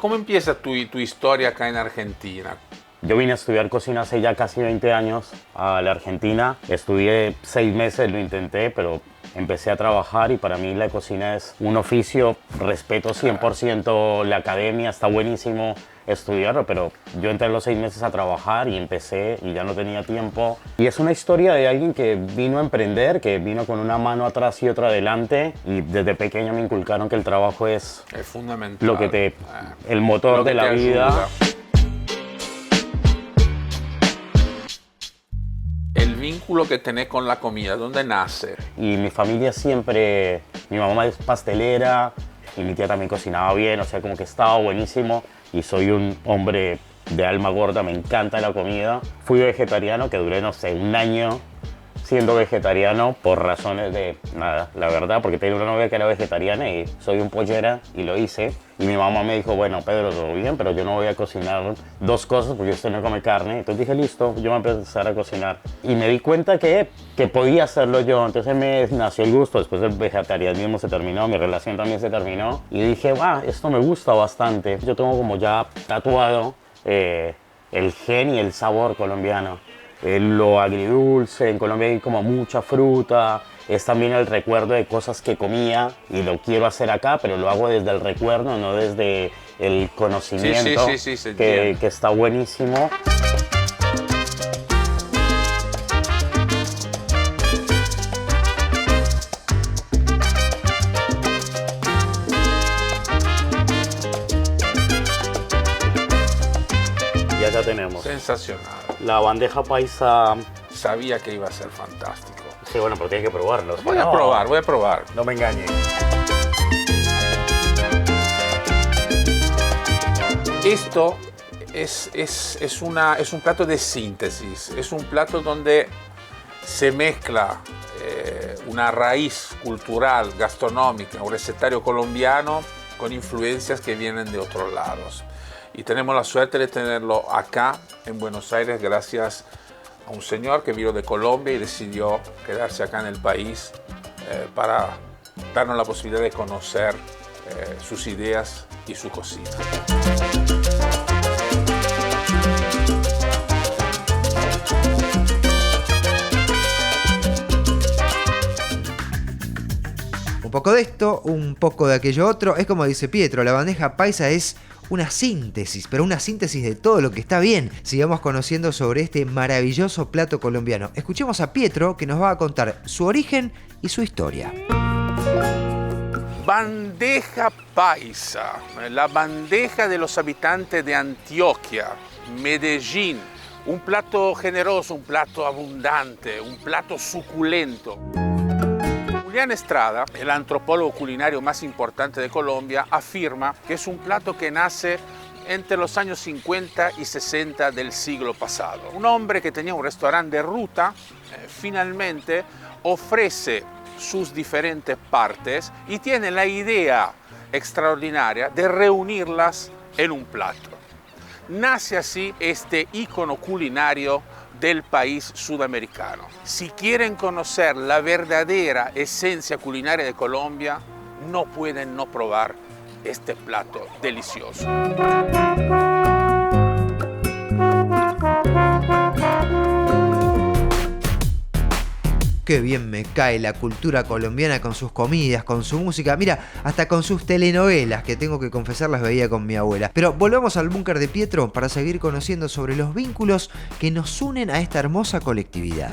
Speaker 1: ¿Cómo empieza tu historia acá en Argentina?
Speaker 9: Yo vine a estudiar cocina hace ya casi 20 años a la Argentina. Estudié 6 meses, lo intenté, pero empecé a trabajar y para mí la cocina es un oficio. Respeto 100% la academia, está buenísimo estudiarlo, pero yo entré a los 6 meses a trabajar y empecé y ya no tenía tiempo. Y es una historia de alguien que vino a emprender, que vino con una mano atrás y otra adelante, y desde pequeño me inculcaron que el trabajo es
Speaker 1: fundamental,
Speaker 9: lo que el motor de la vida.
Speaker 1: Ayuda. El vínculo que tenés con la comida, ¿dónde nace?
Speaker 9: Y mi familia siempre, mi mamá es pastelera y mi tía también cocinaba bien, o sea, como que estaba buenísimo. Y soy un hombre de alma gorda, me encanta la comida. Fui vegetariano, que duré, no sé, 1 año siendo vegetariano por razones de nada, la verdad, porque tenía una novia que era vegetariana y soy un pollera y lo hice. Y mi mamá me dijo, bueno, Pedro, todo bien, pero yo no voy a cocinar 2 cosas porque usted no come carne. Entonces dije, listo, yo voy a empezar a cocinar. Y me di cuenta que podía hacerlo yo. Entonces me nació el gusto. Después el vegetarianismo se terminó, mi relación también se terminó. Y dije, esto me gusta bastante. Yo tengo como ya tatuado el gen y el sabor colombiano. Lo agridulce, en Colombia hay como mucha fruta, es también el recuerdo de cosas que comía y lo quiero hacer acá, pero lo hago desde el recuerdo, no desde el conocimiento,
Speaker 1: sí,
Speaker 9: que está buenísimo. Y acá tenemos.
Speaker 1: Sensacional.
Speaker 9: La bandeja paisa.
Speaker 1: Sabía que iba a ser fantástico.
Speaker 9: Sí, bueno, pero tienes que probarlo.
Speaker 1: Voy a probar.
Speaker 9: No me engañes.
Speaker 1: Esto es un plato de síntesis, es un plato donde se mezcla una raíz cultural, gastronómica, un recetario colombiano con influencias que vienen de otros lados. Y tenemos la suerte de tenerlo acá en Buenos Aires gracias a un señor que vino de Colombia y decidió quedarse acá en el país para darnos la posibilidad de conocer sus ideas y su cocina.
Speaker 2: Un poco de esto, un poco de aquello otro. Es como dice Pietro, la bandeja paisa es una síntesis, pero una síntesis de todo lo que está bien. Sigamos conociendo sobre este maravilloso plato colombiano. Escuchemos a Pietro, que nos va a contar su origen y su historia.
Speaker 1: Bandeja paisa, la bandeja de los habitantes de Antioquia, Medellín. Un plato generoso, un plato abundante, un plato suculento. Julián Estrada, el antropólogo culinario más importante de Colombia, afirma que es un plato que nace entre los años 50 y 60 del siglo pasado. Un hombre que tenía un restaurante de ruta, finalmente ofrece sus diferentes partes y tiene la idea extraordinaria de reunirlas en un plato. Nace así este ícono culinario del país sudamericano. Si quieren conocer la verdadera esencia culinaria de Colombia, no pueden no probar este plato delicioso.
Speaker 2: Qué bien me cae la cultura colombiana con sus comidas, con su música, mira, hasta con sus telenovelas, que tengo que confesar las veía con mi abuela. Pero volvamos al búnker de Pietro para seguir conociendo sobre los vínculos que nos unen a esta hermosa colectividad.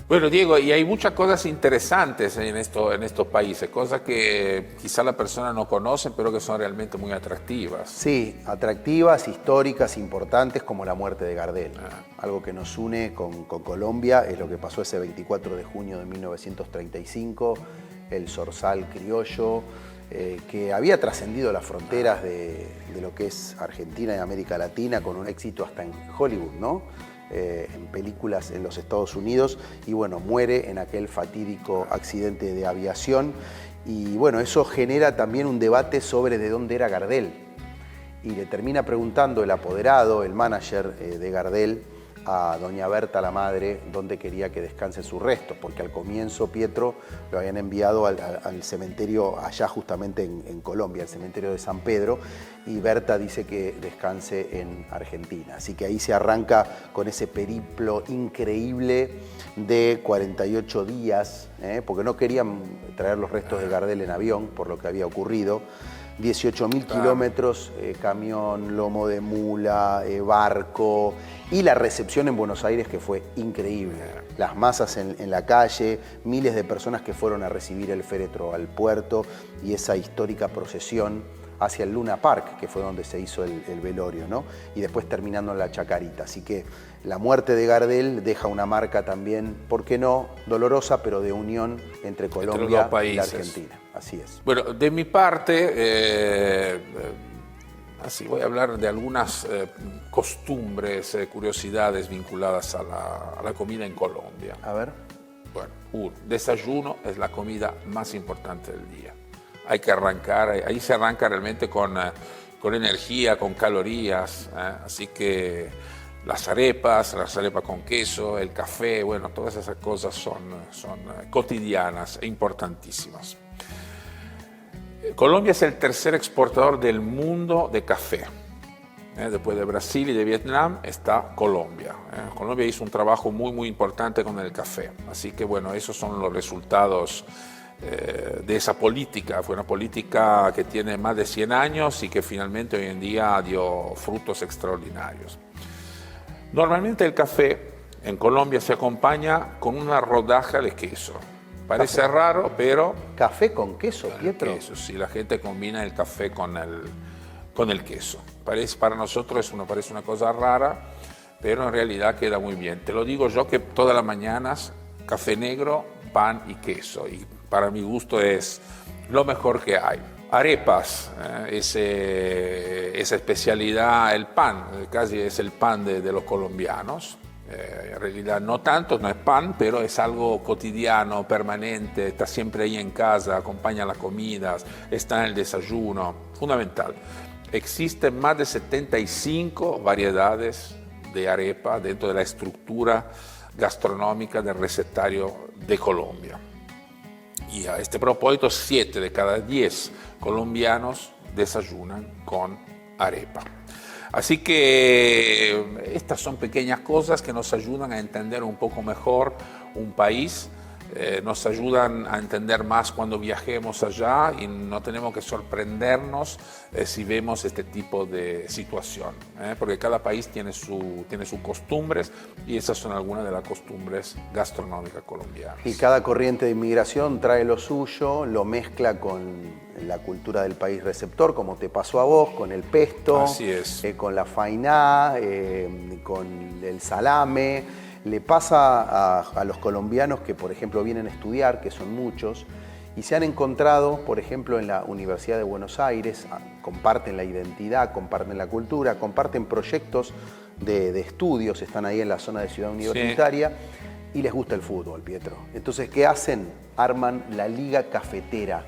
Speaker 1: Bueno, Diego, y hay muchas cosas interesantes en estos países, cosas que quizá la persona no conoce, pero que son realmente muy atractivas.
Speaker 4: Sí, atractivas, históricas, importantes, como la muerte de Gardel. Algo que nos une con Colombia es lo que pasó ese 24 de junio de 1935, el zorzal criollo, que había trascendido las fronteras de lo que es Argentina y América Latina, con un éxito hasta en Hollywood, ¿no? En películas en los Estados Unidos, y bueno, muere en aquel fatídico accidente de aviación. Y bueno, eso genera también un debate sobre de dónde era Gardel, y le termina preguntando el apoderado, el manager de Gardel, a doña Berta, la madre, dónde quería que descansen sus restos, porque al comienzo Pietro lo habían enviado al cementerio allá justamente en Colombia, el cementerio de San Pedro, y Berta dice que descanse en Argentina. Así que ahí se arranca con ese periplo increíble de 48 días, porque no querían traer los restos de Gardel en avión, por lo que había ocurrido. 18.000 kilómetros, camión, lomo de mula, barco, y la recepción en Buenos Aires, que fue increíble. Las masas en la calle, miles de personas que fueron a recibir el féretro al puerto, y esa histórica procesión hacia el Luna Park, que fue donde se hizo el velorio, ¿no? Y después terminando en la Chacarita. Así que la muerte de Gardel deja una marca también, ¿por qué no?, dolorosa, pero de unión entre Colombia y la Argentina. Así es.
Speaker 1: Bueno, de mi parte, así voy a hablar de algunas costumbres, curiosidades vinculadas a la comida en Colombia.
Speaker 4: A ver.
Speaker 1: Bueno, un desayuno es la comida más importante del día. Hay que arrancar, ahí se arranca realmente con energía, con calorías, así que las arepas con queso, el café, bueno, todas esas cosas son cotidianas e importantísimas. Colombia es el tercer exportador del mundo de café. Después de Brasil y de Vietnam está Colombia. Colombia hizo un trabajo muy importante con el café. Así que bueno, esos son los resultados de esa política. Fue una política que tiene más de 100 años y que finalmente hoy en día dio frutos extraordinarios. Normalmente el café en Colombia se acompaña con una rodaja de queso. Parece raro, pero...
Speaker 4: ¿Café con queso, Pietro?
Speaker 1: Queso, sí, la gente combina el café con el queso. Para nosotros parece una cosa rara, pero en realidad queda muy bien. Te lo digo yo, que todas las mañanas café negro, pan y queso. Y para mi gusto es lo mejor que hay. arepas, esa especialidad, el pan, casi es el pan de los colombianos. En realidad no tanto, no es pan, pero es algo cotidiano, permanente, está siempre ahí en casa, acompaña las comidas, está en el desayuno, fundamental. Existen más de 75 variedades de arepa dentro de la estructura gastronómica del recetario de Colombia. Y a este propósito, 7 de cada 10 colombianos desayunan con arepa. Así que estas son pequeñas cosas que nos ayudan a entender un poco mejor un país, nos ayudan a entender más cuando viajemos allá y no tenemos que sorprendernos si vemos este tipo de situación, porque cada país tiene sus costumbres y esas son algunas de las costumbres gastronómicas colombianas.
Speaker 4: Y cada corriente de inmigración trae lo suyo, lo mezcla con la cultura del país receptor, como te pasó a vos, con el pesto,
Speaker 1: Así es.
Speaker 4: Con la fainá, con el salame. Le pasa a los colombianos que, por ejemplo, vienen a estudiar, que son muchos, y se han encontrado, por ejemplo, en la Universidad de Buenos Aires, comparten la identidad, comparten la cultura, comparten proyectos de estudios, están ahí en la zona de Ciudad Universitaria, y les gusta el fútbol, Pietro. Entonces, ¿qué hacen? Arman la Liga Cafetera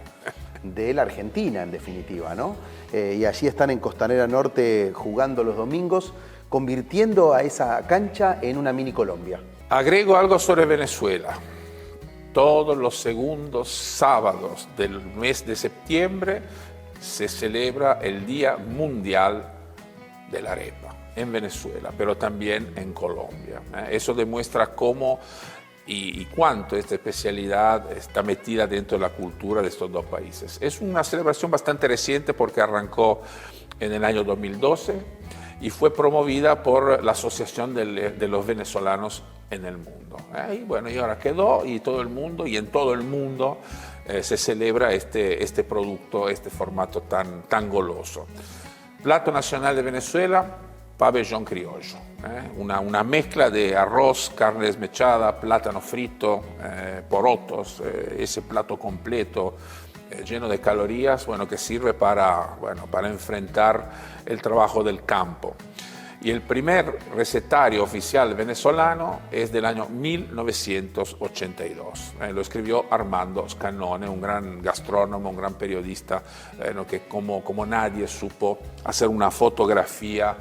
Speaker 4: de la Argentina, en definitiva, ¿no? Y allí están en Costanera Norte jugando los domingos, convirtiendo a esa cancha en una mini Colombia.
Speaker 1: Agrego algo sobre Venezuela. Todos los segundos sábados del mes de septiembre se celebra el Día Mundial de la Arepa en Venezuela, pero también en Colombia. Eso demuestra cómo y cuánto esta especialidad está metida dentro de la cultura de estos dos países. Es una celebración bastante reciente porque arrancó en el año 2012 y fue promovida por la Asociación de los Venezolanos en el Mundo. Y bueno, y ahora quedó y todo el mundo, y en todo el mundo se celebra este producto, este formato tan goloso. Plato nacional de Venezuela, pabellón criollo. Una mezcla de arroz, carne desmechada, plátano frito, porotos, ese plato completo, lleno de calorías, bueno, que sirve para enfrentar el trabajo del campo. Y el primer recetario oficial venezolano es del año 1982. Lo escribió Armando Scannone, un gran gastrónomo, un gran periodista, que como nadie supo hacer una fotografía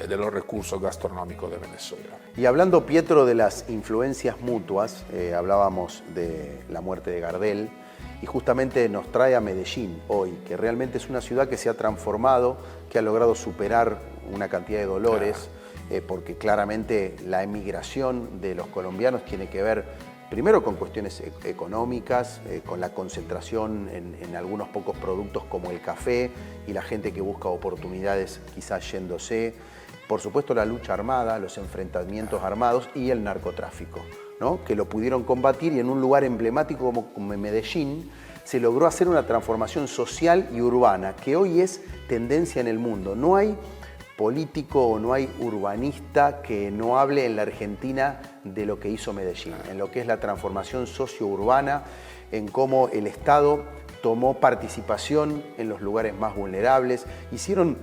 Speaker 1: de los recursos gastronómicos de Venezuela.
Speaker 4: Y hablando, Pietro, de las influencias mutuas, hablábamos de la muerte de Gardel, y justamente nos trae a Medellín hoy, que realmente es una ciudad que se ha transformado, que ha logrado superar una cantidad de dolores, porque claramente la emigración de los colombianos tiene que ver primero con cuestiones económicas, con la concentración en algunos pocos productos como el café y la gente que busca oportunidades quizás yéndose. Por supuesto, la lucha armada, los enfrentamientos armados y el narcotráfico, ¿no? Que lo pudieron combatir, y en un lugar emblemático como Medellín se logró hacer una transformación social y urbana que hoy es tendencia en el mundo. No hay político o no hay urbanista que no hable en la Argentina de lo que hizo Medellín, en lo que es la transformación socio-urbana, en cómo el Estado tomó participación en los lugares más vulnerables, hicieron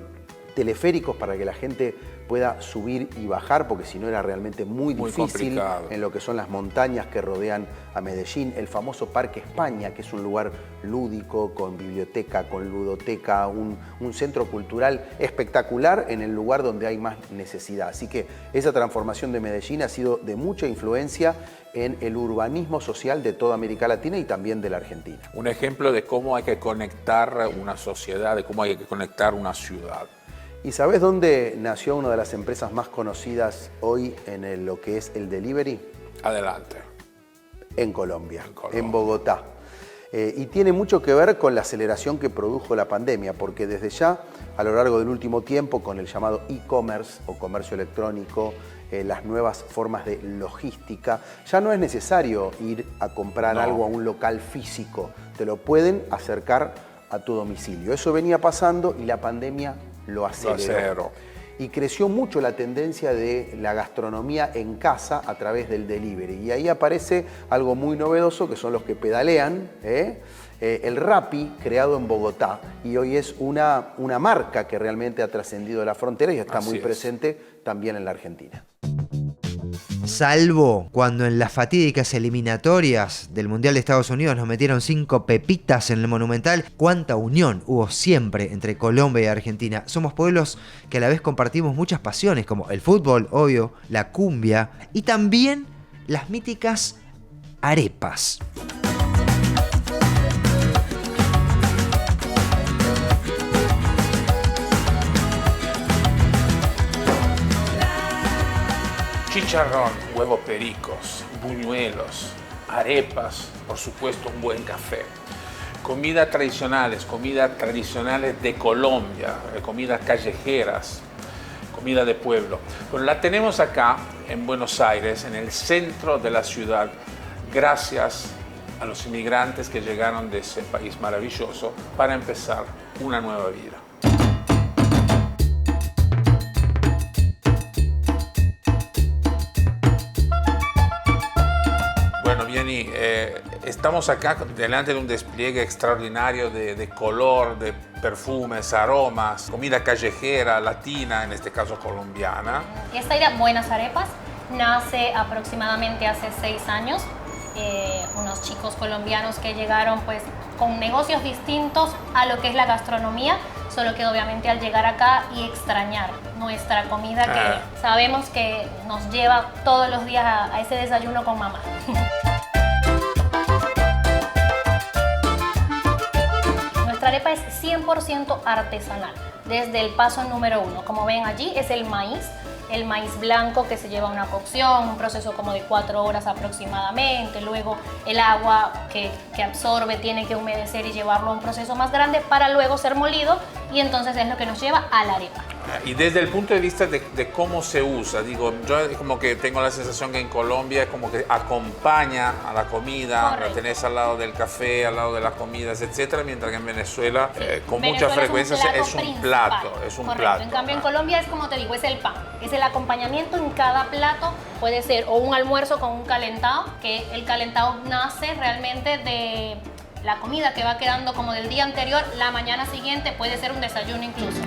Speaker 4: teleféricos para que la gente pueda subir y bajar, porque si no era realmente muy difícil
Speaker 1: complicado.
Speaker 4: En lo que son las montañas que rodean a Medellín, el famoso Parque España, que es un lugar lúdico, con biblioteca, con ludoteca, un centro cultural espectacular en el lugar donde hay más necesidad. Así que esa transformación de Medellín ha sido de mucha influencia en el urbanismo social de toda América Latina y también de la Argentina.
Speaker 1: Un ejemplo de cómo hay que conectar una sociedad, de cómo hay que conectar una ciudad.
Speaker 4: ¿Y sabés dónde nació una de las empresas más conocidas hoy en lo que es el delivery?
Speaker 1: Adelante.
Speaker 4: En Colombia, en Bogotá. Y tiene mucho que ver con la aceleración que produjo la pandemia, porque desde ya, a lo largo del último tiempo, con el llamado e-commerce o comercio electrónico, las nuevas formas de logística, ya no es necesario ir a comprar algo a un local físico, te lo pueden acercar a tu domicilio. Eso venía pasando y la pandemia lo aceleró. Y creció mucho la tendencia de la gastronomía en casa a través del delivery. Y ahí aparece algo muy novedoso, que son los que pedalean, El Rappi, creado en Bogotá, y hoy es una marca que realmente ha trascendido la frontera y está
Speaker 1: Así
Speaker 4: muy
Speaker 1: es.
Speaker 4: presente también en la Argentina.
Speaker 2: Salvo cuando en las fatídicas eliminatorias del Mundial de Estados Unidos nos metieron 5 pepitas en el Monumental, cuánta unión hubo siempre entre Colombia y Argentina. Somos pueblos que a la vez compartimos muchas pasiones, como el fútbol, obvio, la cumbia y también las míticas arepas.
Speaker 1: Chicharrón, huevos pericos, buñuelos, arepas, por supuesto un buen café. Comidas tradicionales de Colombia, comidas callejeras, comida de pueblo. Bueno, la tenemos acá en Buenos Aires, en el centro de la ciudad, gracias a los inmigrantes que llegaron de ese país maravilloso para empezar una nueva vida. Vieni, estamos acá delante de un despliegue extraordinario de color, de perfumes, aromas, comida callejera, latina, en este caso colombiana.
Speaker 10: Esta idea, Buenas Arepas, nace aproximadamente hace 6 años. Unos chicos colombianos que llegaron pues con negocios distintos a lo que es la gastronomía, solo que obviamente al llegar acá y extrañar nuestra comida que sabemos que nos lleva todos los días a ese desayuno con mamá. Nuestra arepa es 100% artesanal, desde el paso número 1. Como ven allí es el maíz blanco que se lleva una cocción, un proceso como de 4 horas aproximadamente, luego el agua que absorbe tiene que humedecer y llevarlo a un proceso más grande para luego ser molido y entonces es lo que nos lleva a la arepa.
Speaker 1: Y desde el punto de vista de cómo se usa, digo, yo como que tengo la sensación que en Colombia como que acompaña a la comida,
Speaker 10: Correcto.
Speaker 1: la tenés al lado del café, al lado de las comidas, etcétera, mientras que en Venezuela con
Speaker 10: Venezuela
Speaker 1: mucha frecuencia es un plato,
Speaker 10: Correcto. En cambio en Colombia es como te digo, es el pan, es el acompañamiento en cada plato, puede ser o un almuerzo con un calentado, que el calentado nace realmente de la comida que va quedando como del día anterior, la mañana siguiente puede ser un desayuno incluso.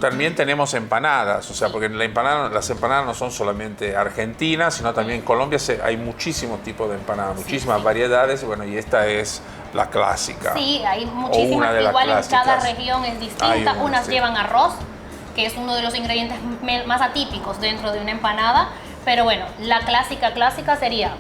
Speaker 1: También tenemos empanadas, o sea, porque las empanadas no son solamente argentinas, sino también en Colombia hay muchísimos tipos de empanadas, muchísimas variedades, bueno, y esta es la clásica.
Speaker 10: Sí, hay muchísimas, igual en cada región es distinta, unas llevan arroz, que es uno de los ingredientes más atípicos dentro de una empanada, pero bueno, la clásica sería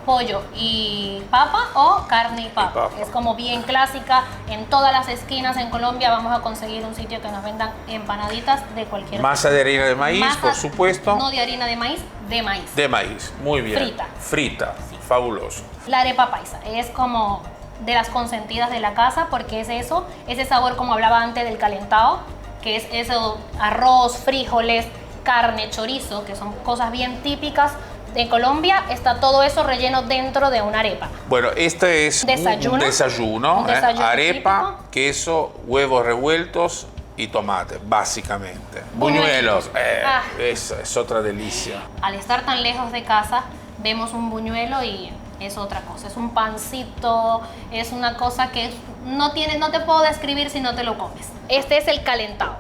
Speaker 10: pollo y papa o carne y papa. Es como bien clásica. En todas las esquinas en Colombia vamos a conseguir un sitio que nos vendan empanaditas de cualquier
Speaker 1: Masa de harina de maíz, por supuesto.
Speaker 10: No de harina de maíz, de maíz.
Speaker 1: De maíz, muy bien. Frita, sí. Fabuloso.
Speaker 10: La arepa paisa es como de las consentidas de la casa porque es eso, ese sabor como hablaba antes del calentado, que es eso, arroz, frijoles, carne, chorizo, que son cosas bien típicas. En Colombia está todo eso relleno dentro de una arepa.
Speaker 1: Bueno, este es un desayuno, arepa,
Speaker 10: típico.
Speaker 1: Queso, huevos revueltos y tomate, básicamente. Buñuelos, es otra delicia.
Speaker 10: Al estar tan lejos de casa, vemos un buñuelo y es otra cosa. Es un pancito, es una cosa que no te puedo describir si no te lo comes. Este es el calentado,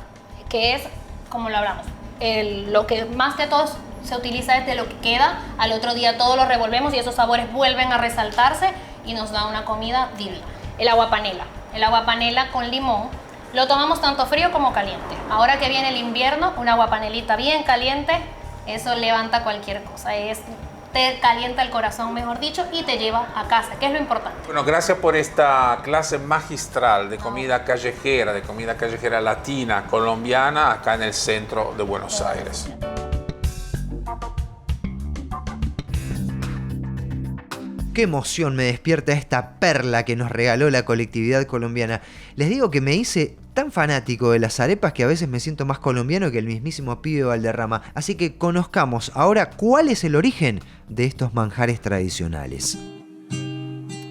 Speaker 10: que es, como lo hablamos, lo que más de todos se utiliza desde lo que queda, al otro día todo lo revolvemos y esos sabores vuelven a resaltarse y nos da una comida divina. El agua panela con limón, lo tomamos tanto frío como caliente. Ahora que viene el invierno, una agua panelita bien caliente, eso levanta cualquier cosa, te calienta el corazón, mejor dicho, y te lleva a casa, que es lo importante.
Speaker 1: Bueno, gracias por esta clase magistral de comida callejera, latina, colombiana, acá en el centro de Buenos Aires.
Speaker 2: Qué emoción me despierta esta perla que nos regaló la colectividad colombiana. Les digo que me hice tan fanático de las arepas que a veces me siento más colombiano que el mismísimo pibe Valderrama. Así que conozcamos ahora cuál es el origen de estos manjares tradicionales.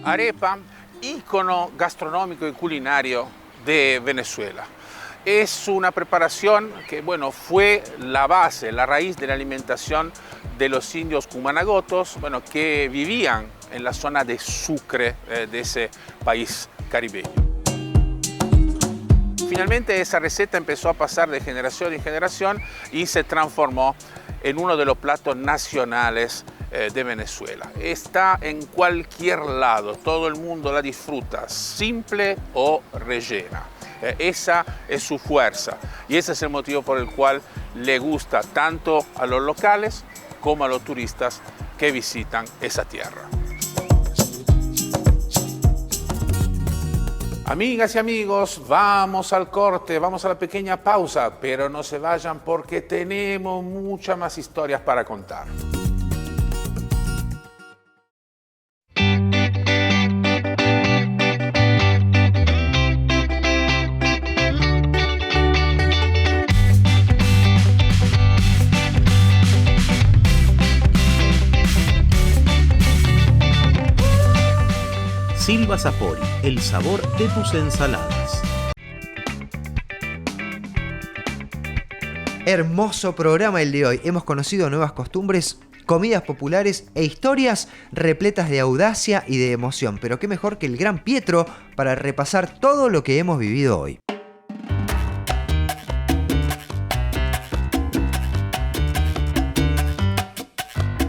Speaker 1: Arepa, ícono gastronómico y culinario de Venezuela. Es una preparación que, bueno, fue la base, la raíz de la alimentación de los indios cumanagotos, bueno, que vivían en la zona de Sucre, de ese país caribeño. Finalmente esa receta empezó a pasar de generación en generación y se transformó en uno de los platos nacionales de Venezuela. Está en cualquier lado, todo el mundo la disfruta, simple o rellena. Esa es su fuerza y ese es el motivo por el cual le gusta tanto a los locales como a los turistas que visitan esa tierra. Amigas y amigos, vamos al corte, vamos a la pequeña pausa, pero no se vayan porque tenemos muchas más historias para contar.
Speaker 8: Silva Sapori, el sabor de tus ensaladas.
Speaker 2: Hermoso programa el de hoy. Hemos conocido nuevas costumbres, comidas populares e historias repletas de audacia y de emoción. Pero qué mejor que el gran Pietro para repasar todo lo que hemos vivido hoy.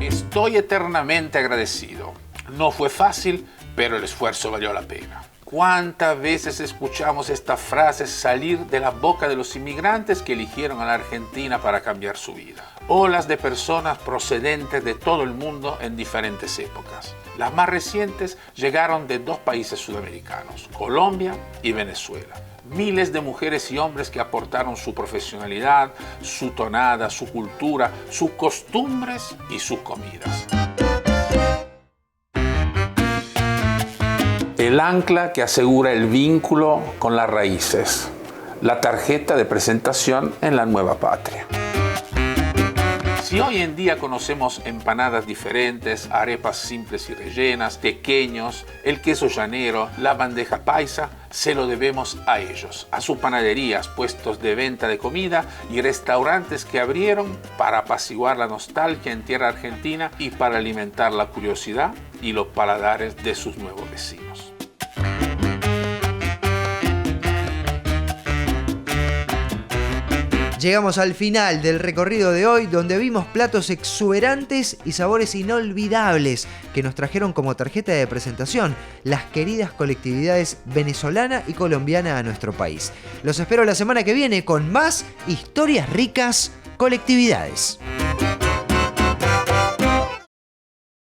Speaker 1: Estoy eternamente agradecido. No fue fácil, pero el esfuerzo valió la pena. ¿Cuántas veces escuchamos estas frases salir de la boca de los inmigrantes que eligieron a la Argentina para cambiar su vida? Olas de personas procedentes de todo el mundo en diferentes épocas. Las más recientes llegaron de dos países sudamericanos, Colombia y Venezuela. Miles de mujeres y hombres que aportaron su profesionalidad, su tonada, su cultura, sus costumbres y sus comidas. El ancla que asegura el vínculo con las raíces, la tarjeta de presentación en la nueva patria. Si hoy en día conocemos empanadas diferentes, arepas simples y rellenas, tequeños, el queso llanero, la bandeja paisa, se lo debemos a ellos, a sus panaderías, puestos de venta de comida y restaurantes que abrieron para apaciguar la nostalgia en tierra argentina y para alimentar la curiosidad y los paladares de sus nuevos vecinos.
Speaker 2: Llegamos al final del recorrido de hoy, donde vimos platos exuberantes y sabores inolvidables que nos trajeron como tarjeta de presentación las queridas colectividades venezolana y colombiana a nuestro país. Los espero la semana que viene con más historias ricas colectividades.